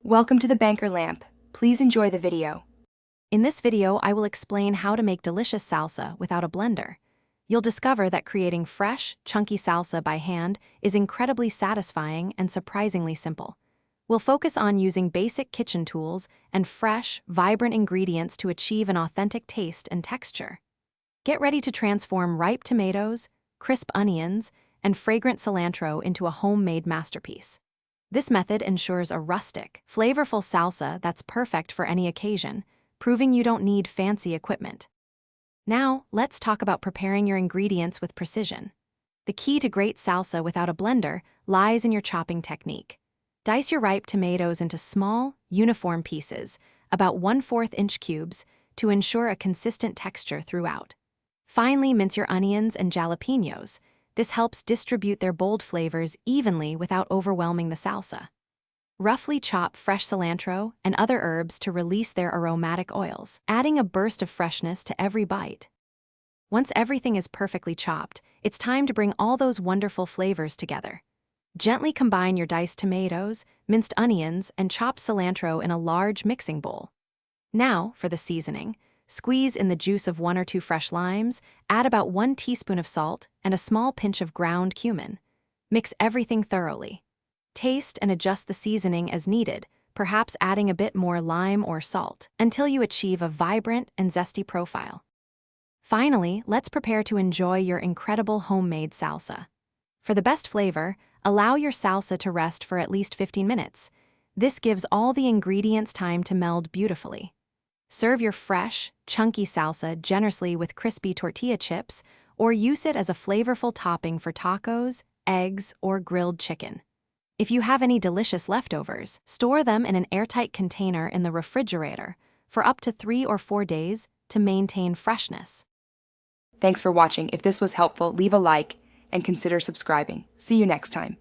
Welcome to the Banker Lamp. Please enjoy the video. In this video, I will explain how to make delicious salsa without a blender. You'll discover that creating fresh, chunky salsa by hand is incredibly satisfying and surprisingly simple. We'll focus on using basic kitchen tools and fresh, vibrant ingredients to achieve an authentic taste and texture. Get ready to transform ripe tomatoes, crisp onions, and fragrant cilantro into a homemade masterpiece. This method ensures a rustic, flavorful salsa that's perfect for any occasion, proving you don't need fancy equipment. Now, let's talk about preparing your ingredients with precision. The key to great salsa without a blender lies in your chopping technique. Dice your ripe tomatoes into small, uniform pieces, about 1/4 inch cubes, to ensure a consistent texture throughout. Finely mince your onions and jalapenos. This helps distribute their bold flavors evenly without overwhelming the salsa. Roughly chop fresh cilantro and other herbs to release their aromatic oils, adding a burst of freshness to every bite. Once everything is perfectly chopped, it's time to bring all those wonderful flavors together. Gently combine your diced tomatoes, minced onions, and chopped cilantro in a large mixing bowl. Now, for the seasoning. Squeeze in the juice of 1 or 2 fresh limes, add about 1 teaspoon of salt and a small pinch of ground cumin. Mix everything thoroughly. Taste and adjust the seasoning as needed, perhaps adding a bit more lime or salt, until you achieve a vibrant and zesty profile. Finally, let's prepare to enjoy your incredible homemade salsa. For the best flavor, allow your salsa to rest for at least 15 minutes. This gives all the ingredients time to meld beautifully. Serve your fresh, chunky salsa generously with crispy tortilla chips, or use it as a flavorful topping for tacos, eggs, or grilled chicken. If you have any delicious leftovers, store them in an airtight container in the refrigerator for up to 3 or 4 days to maintain freshness. Thanks for watching. If this was helpful, leave a like and consider subscribing. See you next time.